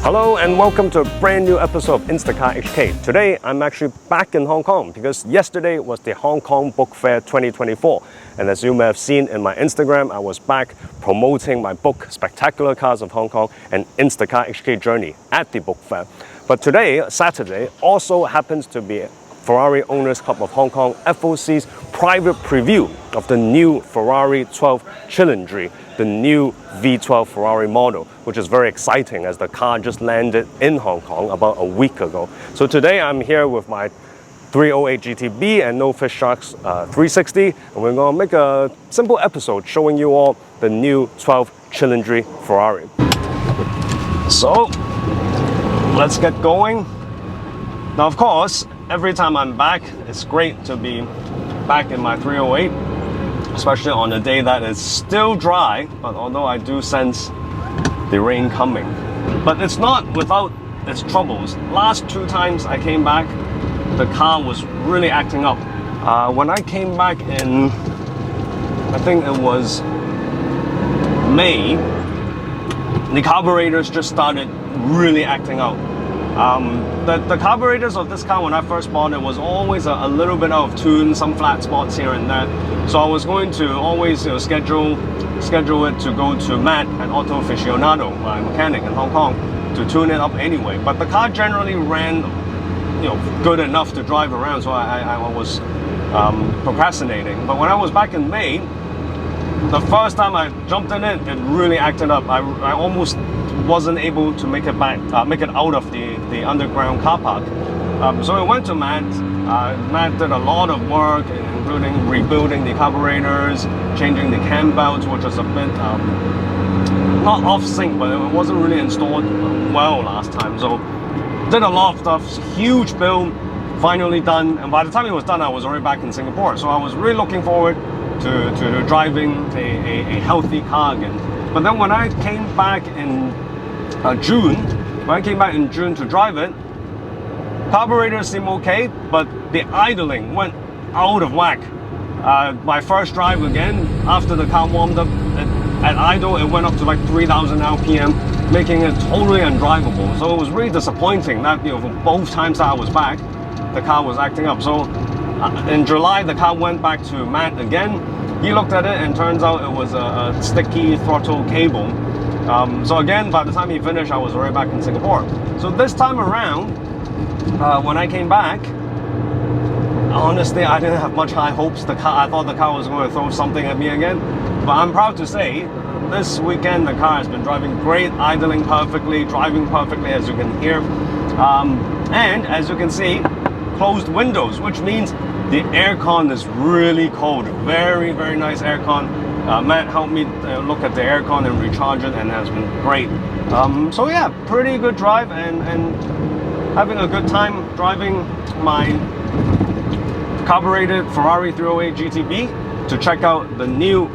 Hello and welcome to a brand new episode of Instacar HK. Today I'm actually back in Hong Kong because yesterday was the Hong Kong Book Fair 2024, and as you may have seen in my Instagram, I was back promoting my book Spectacular Cars of Hong Kong and Instacar HK Journey at the book fair. But today, Saturday, also happens to be Ferrari Owners Club of Hong Kong FOC's private preview of the new Ferrari 12 Cilindri, the new V12 Ferrari model, which is very exciting as the car just landed in Hong Kong about a week ago. So today I'm here with my 308 GTB and No Fish Sharks 360, and we're going to make a simple episode showing you all the new 12 Cilindri Ferrari. So let's get going. Now, of course, every time I'm back, it's great to be back in my 308, especially on a day that is still dry, but although I do sense the rain coming. But it's not without its troubles. Last two times I came back, the car was really acting up. When I came back in, I think it was May, the carburetors just started really acting out. The carburetors of this car, when I first bought it, was always a little bit out of tune, some flat spots here and there. So I was going to always schedule it to go to Matt at Auto Aficionado, my mechanic in Hong Kong, to tune it up anyway. But the car generally ran, good enough to drive around, so I was procrastinating. But when I was back in May, the first time I jumped in it, it really acted up. I almost wasn't able to make it back, make it out of the underground car park. So I went to Matt. Matt did a lot of work, including rebuilding the carburetors, changing the cam belts, which was a bit not off sync, but it wasn't really installed well last time. So did a lot of stuff. Huge build, finally done. And by the time it was done, I was already back in Singapore. So I was really looking forward to driving a healthy car again. But then when I came back in June to drive it, carburetors seem okay, but the idling went out of whack. My first drive again, after the car warmed up at idle, it went up to like 3,000 RPM, making it totally undrivable. So it was really disappointing that for both times that I was back, the car was acting up. So in July, the car went back to Matt again. He looked at it and turns out it was a sticky throttle cable. So again, by the time he finished, I was already back in Singapore. So this time around, when I came back, honestly, I didn't have much high hopes. I thought the car was going to throw something at me again. But I'm proud to say, this weekend the car has been driving great, idling perfectly, driving perfectly, as you can hear. And as you can see, closed windows, which means the aircon is really cold. Very, very nice aircon. Matt helped me look at the aircon and recharge it, and it has been great. So yeah, pretty good drive, and having a good time driving my carbureted Ferrari 308 GTB to check out the new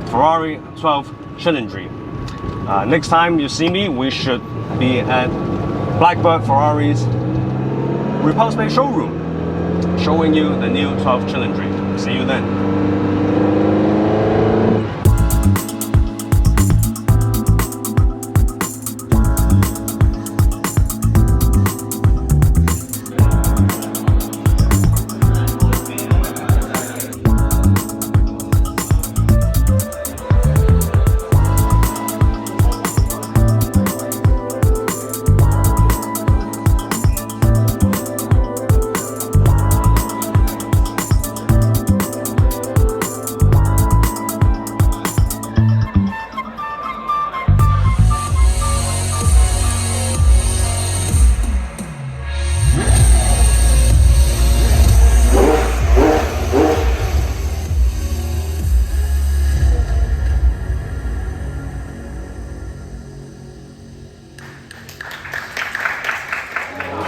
Ferrari 12 Cilindri. Next time you see me, we should be at Blackbird Ferrari's Repulse Bay showroom, showing you the new 12 Cilindri. See you then.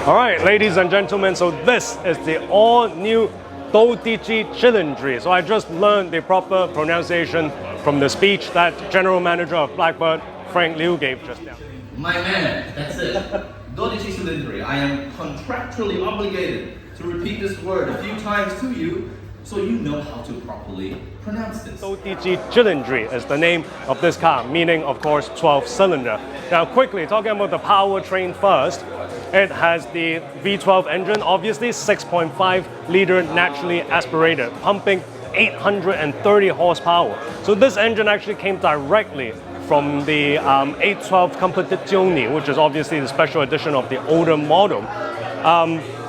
All right, ladies and gentlemen, so this is the all-new 12 Cilindri. So I just learned the proper pronunciation from the speech that General Manager of Blackbird, Frank Liu, gave just now. My man, that's it. 12 Cilindri. I am contractually obligated to repeat this word a few times to you so you know how to properly pronounce this. Cilindri is the name of this car, meaning, of course, 12 cylinder. Now, quickly, talking about the powertrain first, it has the V12 engine, obviously 6.5 liter naturally aspirated, pumping 830 horsepower. So this engine actually came directly from the 812 Competizione, which is obviously the special edition of the older model.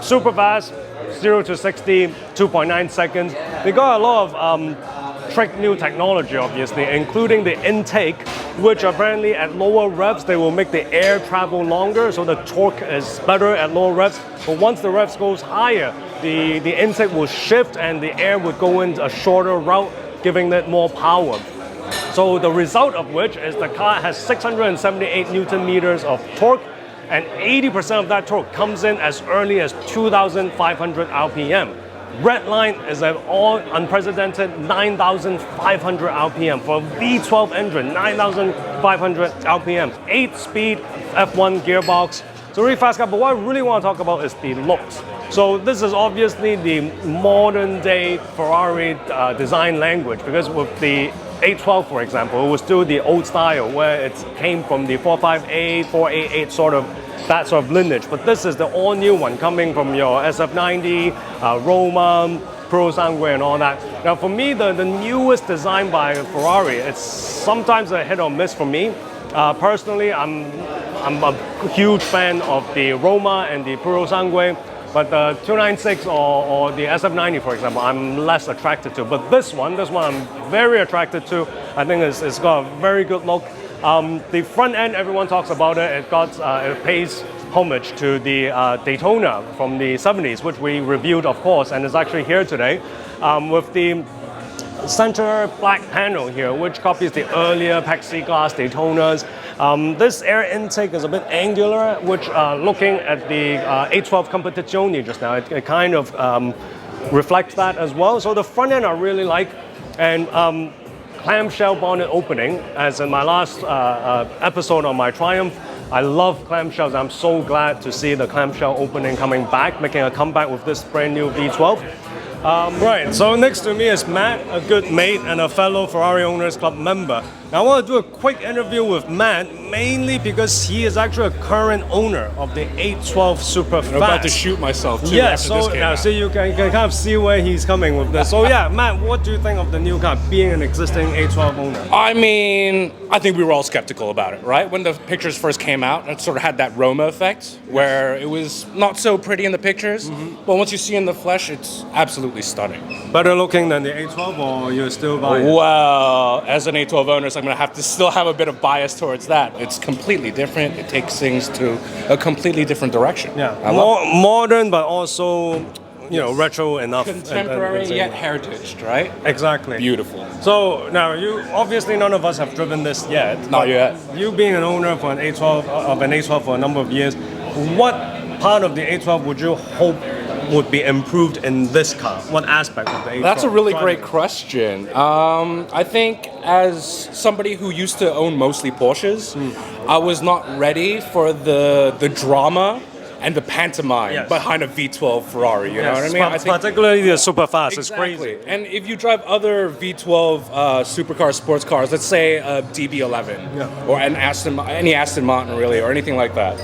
Super fast, 0 to 60, 2.9 seconds. They got a lot of trick new technology, obviously, including the intake, which apparently at lower revs, they will make the air travel longer, so the torque is better at lower revs. But once the revs goes higher, the intake will shift and the air would go in a shorter route, giving it more power. So the result of which is the car has 678 Newton meters of torque, and 80% of that torque comes in as early as 2,500 RPM. Red line is an all unprecedented 9,500 RPM for a V12 engine, 9,500 RPM, 8-speed F1 gearbox. So really fast car, but what I really want to talk about is the looks. So this is obviously the modern day Ferrari design language, because with the 812, for example, it was still the old style where it came from the 458, 488 sort of that sort of lineage. But this is the all new one coming from your SF90, Roma, Pro Sangue and all that. Now for me, the newest design by Ferrari, it's sometimes a hit or miss for me. Personally, I'm a huge fan of the Roma and the Pro Sangue. But the 296 or the SF90, for example, I'm less attracted to. But this one I'm very attracted to. I think it's got a very good look. The front end, everyone talks about it. It pays homage to the Daytona from the 70s, which we reviewed, of course, and is actually here today with the center black panel here, which copies the earlier Plexi glass Daytonas. This air intake is a bit angular, which looking at the 812 Competizione just now, it kind of reflects that as well. So the front end I really like, and clamshell bonnet opening, as in my last episode on my Triumph. I love clamshells. I'm so glad to see the clamshell opening coming back, making a comeback with this brand new V12. Right, so next to me is Matt, a good mate and a fellow Ferrari Owners Club member. Now I want to do a quick interview with Matt, mainly because he is actually a current owner of the 812 Super Fast. I'm about to shoot myself too. Yeah, after so this came now out. see, you can kind of see where he's coming with this. So yeah, Matt, what do you think of the new car, being an existing 812 owner? I mean, I think we were all skeptical about it, right? When the pictures first came out, it sort of had that Roma effect, where it was not so pretty in the pictures, but once you see in the flesh, it's absolutely stunning. Better looking than the 812, or you're still buying it? Well, as an 812 owner, so I'm going to have to still have a bit of bias towards that. It's completely different. It takes things to a completely different direction. Yeah, I love it. modern, but also, you know, retro enough. Contemporary yet heritage, right? Exactly. Beautiful. So now, you obviously none of us have driven this yet. Not but yet. You being an owner for an 812 of an 812 for a number of years, what part of the 812 would you hope would be improved in this car? What aspect of the 812? That's a really great question. I think as somebody who used to own mostly Porsches, I was not ready for the drama and the pantomime behind a V12 Ferrari. You know what I mean? I think particularly the super fast. exactly. It's crazy. And if you drive other V12 supercar sports cars, let's say a DB11 or any Aston Martin really, or anything like that,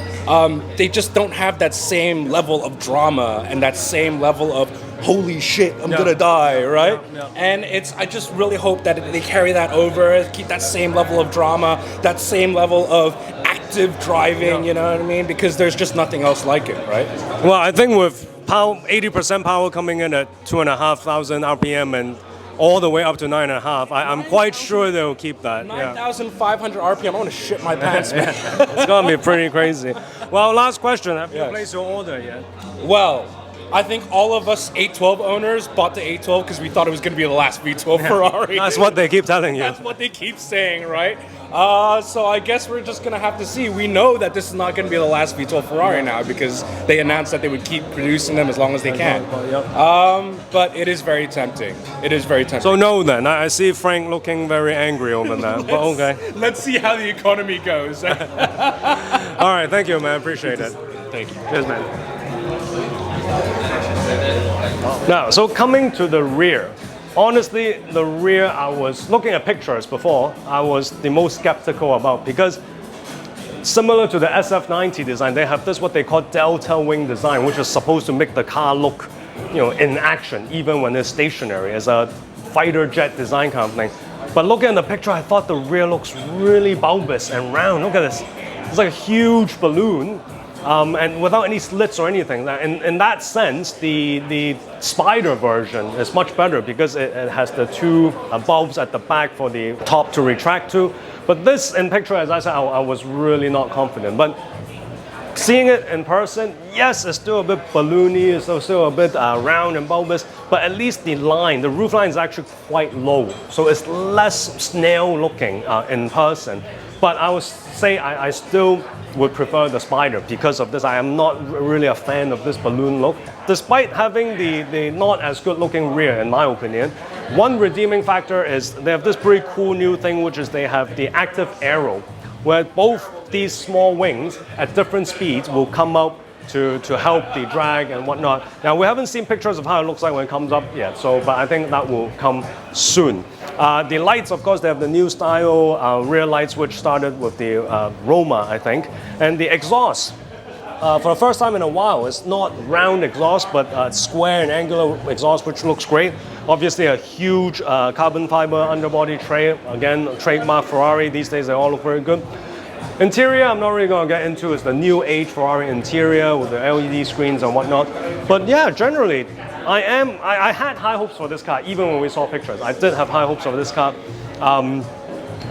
they just don't have that same level of drama and that same level of holy shit, I'm gonna die, right? And I just really hope that they carry that over, keep that same level of drama, that same level of active driving, you know what I mean? Because there's just nothing else like it, right? Well, I think with 80% power coming in at 2,500 RPM and all the way up to 9.5, I'm quite sure they'll keep that. 9,500 RPM, I want to shit my pants, man. It's gonna be pretty crazy. Well, last question, have you placed your order yet? Well, I think all of us 812 owners bought the 812 because we thought it was going to be the last V12 Ferrari. That's what they keep telling you. That's what they keep saying, right? So I guess we're just going to have to see. We know that this is not going to be the last V12 Ferrari now because they announced that they would keep producing them as long as they can. But it is very tempting. It is very tempting. So no then, I see Frank looking very angry over that, but okay. Let's see how the economy goes. All right, thank you, man. Appreciate it. Thank you. Cheers, man. Now, so coming to the rear. Honestly, the rear, I was looking at pictures before, I was the most skeptical about, because similar to the SF90 design, they have this what they call delta wing design, which is supposed to make the car look, in action, even when it's stationary, as a fighter jet design kind of thing. But looking at the picture, I thought the rear looks really bulbous and round. Look at this. It's like a huge balloon, and without any slits or anything. In that sense, the Spider version is much better because it has the two bulbs at the back for the top to retract to. But this, in picture, as I said, I was really not confident. But seeing it in person, yes, it's still a bit balloony, it's still a bit round and bulbous, but at least the roof line is actually quite low. So it's less snail looking in person. But I would say I still would prefer the Spider because of this. I am not really a fan of this balloon look. Despite having the not as good looking rear, in my opinion, one redeeming factor is they have this pretty cool new thing, which is they have the active aero, where both these small wings at different speeds will come up to help the drag and whatnot. Now, we haven't seen pictures of how it looks like when it comes up yet, but I think that will come soon. The lights, of course, they have the new style rear lights, which started with the Roma, I think. And the exhaust, for the first time in a while, it's not round exhaust, but square and angular exhaust, which looks great. Obviously, a huge carbon fiber underbody tray. Again, trademark Ferrari. These days, they all look very good. Interior, I'm not really going to get into. It's the new age Ferrari interior with the LED screens and whatnot. But yeah, generally, I had high hopes for this car, even when we saw pictures. I did have high hopes for this car.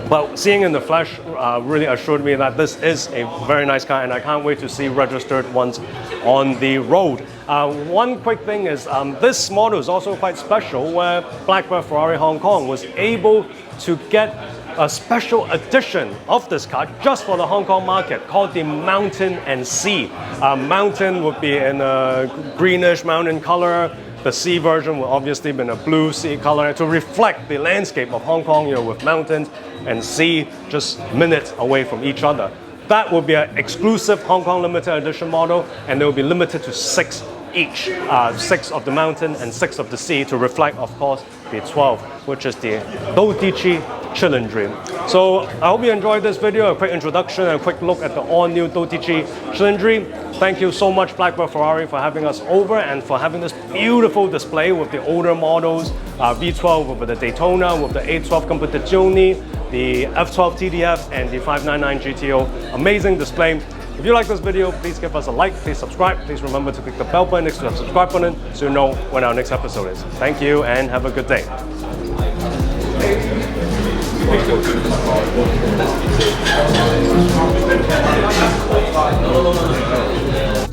But seeing in the flesh really assured me that this is a very nice car, and I can't wait to see registered ones on the road. One quick thing is this model is also quite special, where Blackbird Ferrari Hong Kong was able to get a special edition of this car just for the Hong Kong market called the Mountain and Sea. Mountain would be in a greenish mountain color. The sea version will obviously be in a blue sea color to reflect the landscape of Hong Kong, with mountains and sea just minutes away from each other. That will be an exclusive Hong Kong limited edition model, and they will be limited to 6 each, 6 of the mountain and 6 of the sea, to reflect, of course, the 12, which is the 12 Cilindri. So I hope you enjoyed this video, a quick introduction and a quick look at the all-new 12 Cilindri. Thank you so much, Blackbird Ferrari, for having us over and for having this beautiful display with the older models, V12 with the Daytona, with the A12 Competizione, the F12 TDF, and the 599 GTO. Amazing display. If you like this video, please give us a like, please subscribe, please remember to click the bell button next to the subscribe button so you know when our next episode is. Thank you and have a good day. No.